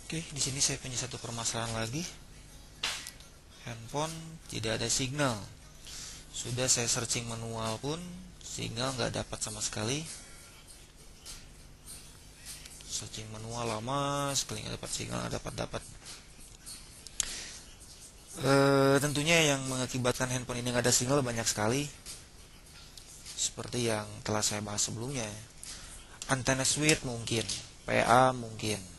Oke, di sini saya punya satu permasalahan lagi. Handphone tidak ada signal. Sudah saya searching manual pun signal nggak dapat sama sekali. Searching manual lama sekali nggak dapat signal, nggak dapat. Tentunya yang mengakibatkan handphone ini nggak ada signal banyak sekali. Seperti yang telah saya bahas sebelumnya. Antena switch mungkin, PA mungkin,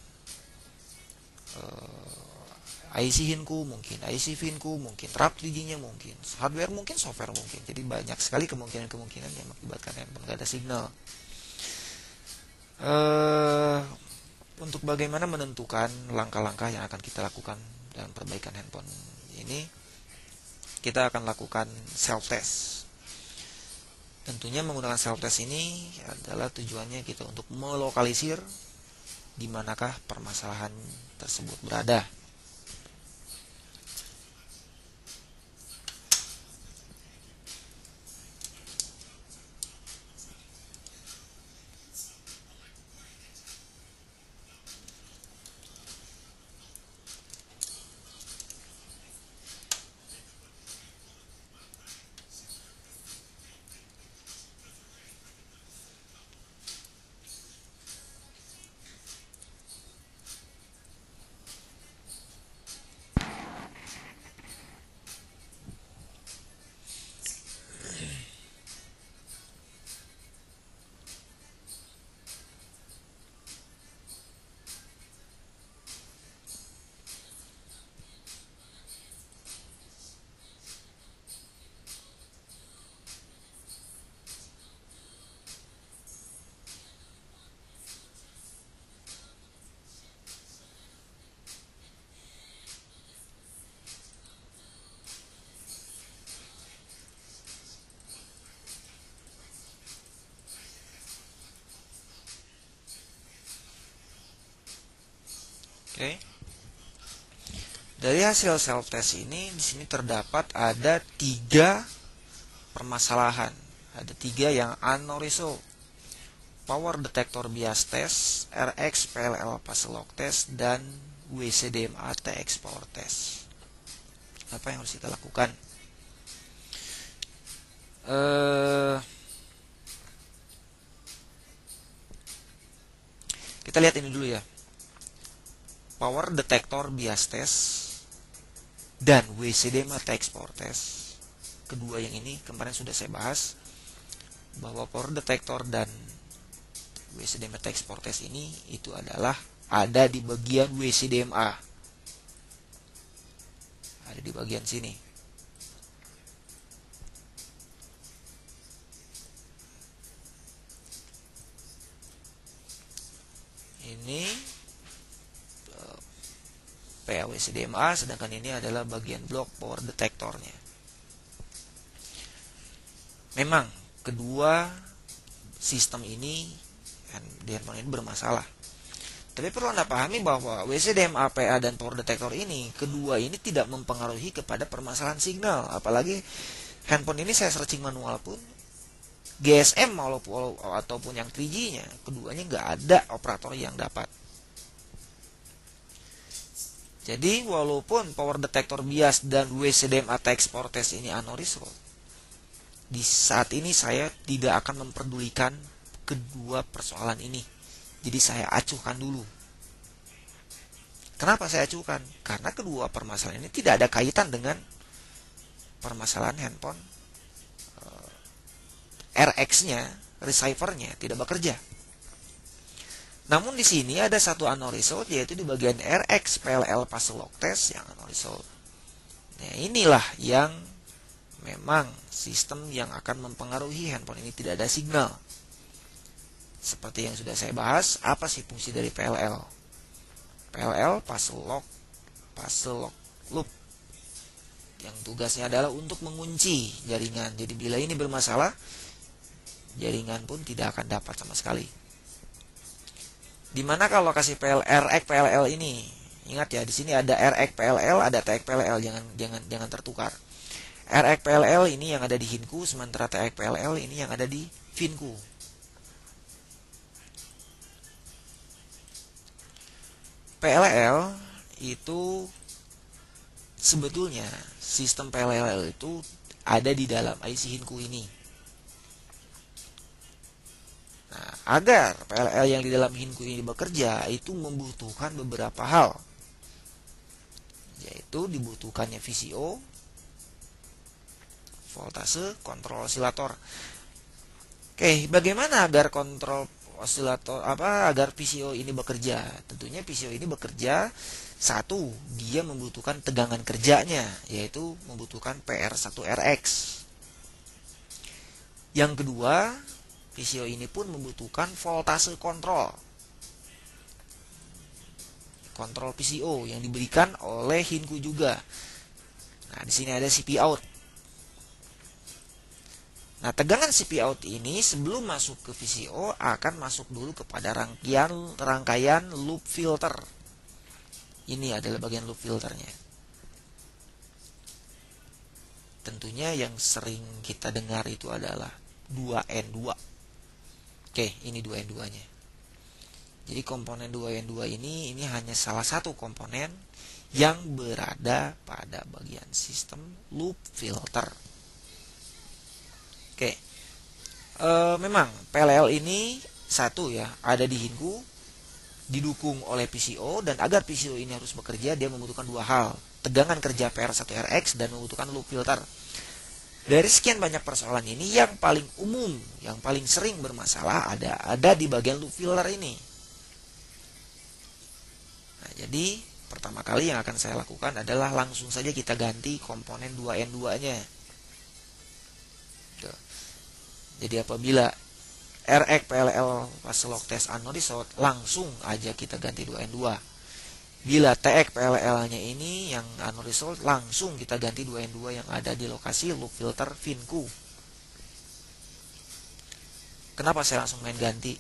IC hinku mungkin, IC finku mungkin, trap 3G-nya mungkin, hardware mungkin, software mungkin. Jadi banyak sekali kemungkinan-kemungkinan yang mengakibatkan handphone nggak ada signal. Untuk bagaimana menentukan langkah-langkah yang akan kita lakukan dalam perbaikan handphone ini, kita akan lakukan self test. Tentunya menggunakan self test ini adalah tujuannya kita untuk melokalisir di manakah permasalahan tersebut berada. Oke. Dari hasil self test ini, di sini terdapat ada 3 permasalahan. Ada 3 yang unresolved. Power detector bias test, RX PLL phase lock test, dan WCDMA TX power test. Apa yang harus kita lakukan? Kita lihat ini dulu ya. Power detector bias test dan WCDMA TX power test. Kedua yang ini kemarin sudah saya bahas, bahwa power detector dan WCDMA TX power test ini itu adalah ada di bagian WCDMA, ada di bagian sini. Ini PA WCDMA, sedangkan ini adalah bagian blok power detektornya. Memang kedua sistem ini di handphone ini bermasalah. Tapi perlu Anda pahami bahwa WCDMA, PA, dan power detector ini, kedua ini tidak mempengaruhi kepada permasalahan signal. Apalagi handphone ini saya searching manual pun, GSM ataupun yang 3G-nya, keduanya nggak ada operator yang dapat. Jadi walaupun power detector bias dan WCDMA TX power test ini unresolved, di saat ini saya tidak akan memperdulikan kedua persoalan ini. Jadi saya acuhkan dulu. Kenapa saya acuhkan? Karena kedua permasalahan ini tidak ada kaitan dengan permasalahan handphone RX-nya, receiver-nya tidak bekerja. Namun di sini ada satu unresolved, yaitu di bagian RX PLL phase lock test yang unresolved. Nah, inilah yang memang sistem yang akan mempengaruhi handphone ini tidak ada signal. Seperti yang sudah saya bahas, apa sih fungsi dari PLL? PLL phase lock loop, yang tugasnya adalah untuk mengunci jaringan. Jadi bila ini bermasalah, jaringan pun tidak akan dapat sama sekali. Dimana kalau kasih RX PLL ini, ingat ya, di sini ada RX PLL, ada TX PLL, jangan tertukar. RX PLL ini yang ada di hinku, sementara TX PLL ini yang ada di finku. PLL itu sebetulnya sistem PLL itu ada di dalam IC Hinku ini. Nah, agar PLL yang di dalam Hinku ini bekerja itu membutuhkan beberapa hal, yaitu dibutuhkannya VCO, voltase, kontrol osilator. Oke, bagaimana agar kontrol osilator agar PCO ini bekerja? Tentunya PCO ini bekerja, satu, dia membutuhkan tegangan kerjanya, yaitu membutuhkan PR1RX. Yang kedua, PCO ini pun membutuhkan voltase kontrol. Kontrol PCO yang diberikan oleh Hinku juga. Nah, di sini ada CP out. Nah, tegangan CP out ini sebelum masuk ke VCO akan masuk dulu kepada rangkaian loop filter. Ini adalah bagian loop filternya. Tentunya yang sering kita dengar itu adalah 2N2. Oke, ini 2N2-nya. Jadi komponen 2N2 ini hanya salah satu komponen yang berada pada bagian sistem loop filter. Oke, memang PLL ini satu ya, ada di Hinku, didukung oleh PCO, dan agar PCO ini harus bekerja dia membutuhkan dua hal, tegangan kerja PR1RX dan membutuhkan loop filter. Dari sekian banyak persoalan ini, yang paling umum, yang paling sering bermasalah ada di bagian loop filter ini. Nah, jadi pertama kali yang akan saya lakukan adalah langsung saja kita ganti komponen 2N2-nya. Jadi apabila RX PLL fase lock test unnoticed, langsung aja kita ganti 2N2. Bila TX PLL-nya ini yang unnoticed, langsung kita ganti 2N2 yang ada di lokasi loop filter Hinku. Kenapa saya langsung main ganti?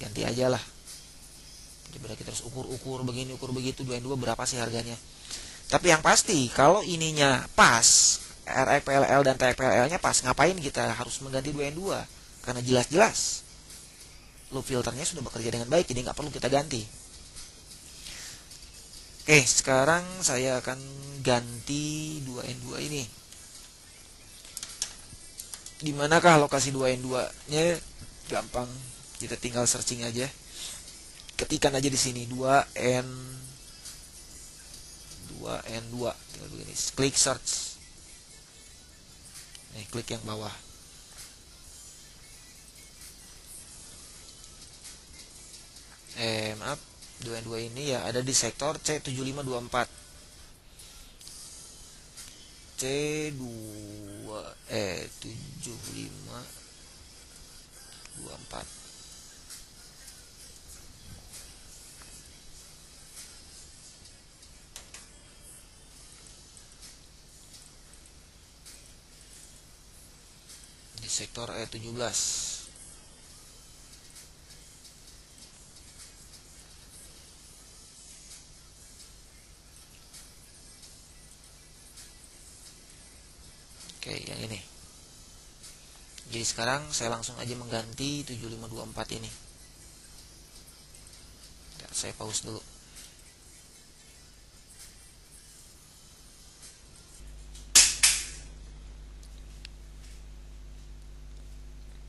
Ganti aja lah. Daripada kita harus ukur-ukur begini, ukur begitu, 2N2 berapa sih harganya. Tapi yang pasti, kalau ininya pas, RX PLL dan TX PLL-nya pas, ngapain kita harus mengganti 2N2? Karena jelas-jelas loop filternya sudah bekerja dengan baik, jadi nggak perlu kita ganti. Oke, sekarang saya akan ganti 2N2 ini. Dimanakah lokasi 2N2-nya? Gampang, kita tinggal searching aja. Ketikkan aja di sini 2N2, tinggal begini, klik search. Nih, klik yang bawah. Maaf, 2N2 ini ya ada di sektor C7524. C7524. Di sektor E17. Oke, yang ini. Jadi sekarang saya langsung aja mengganti 7524 ini. Ya, saya pause dulu.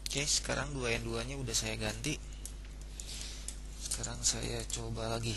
Oke, sekarang 2N2-nya udah saya ganti. Sekarang saya coba lagi.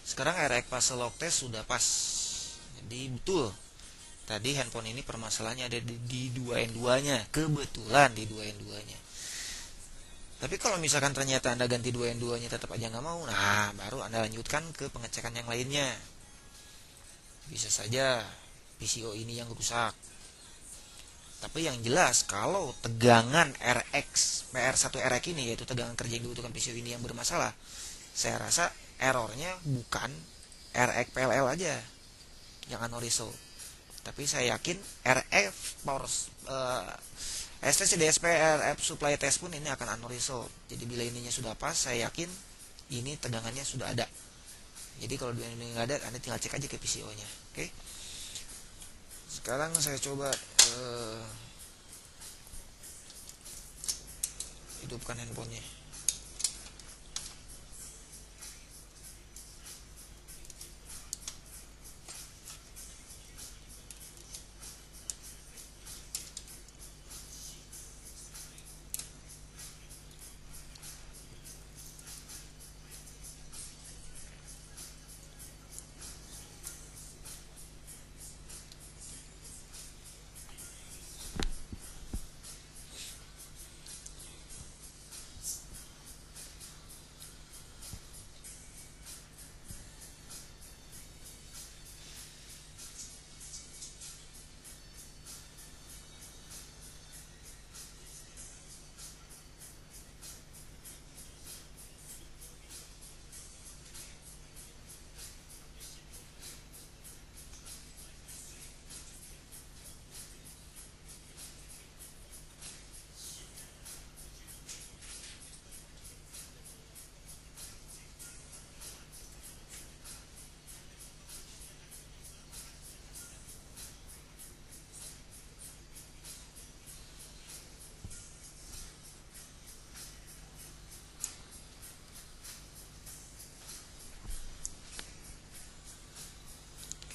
Sekarang RX fase lock test sudah pas. Jadi betul. Tadi handphone ini permasalahannya ada di 2N2-nya. Kebetulan di 2N2-nya. Tapi kalau misalkan ternyata Anda ganti 2N2-nya tetap aja nggak mau, nah baru Anda lanjutkan ke pengecekan yang lainnya. Bisa saja PCO ini yang rusak. Tapi yang jelas kalau tegangan RX PR1 RX ini, yaitu tegangan kerja yang dibutuhkan PCO ini yang bermasalah, saya rasa errornya bukan RX PLL aja yang unresolved, tapi saya yakin RF power STC DSP RF supply test pun ini akan unresolved. Jadi bila ininya sudah pas, saya yakin ini tegangannya sudah ada. Jadi kalau ini nggak ada, Anda tinggal cek aja ke PCO-nya. Oke. Sekarang saya coba hidupkan handphonenya.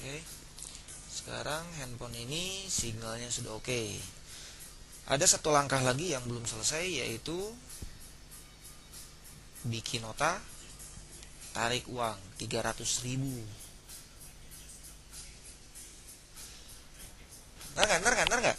Oke. Sekarang handphone ini sinyalnya sudah oke. Ada satu langkah lagi yang belum selesai, yaitu bikin nota tarik uang 300.000. Ntar nggak?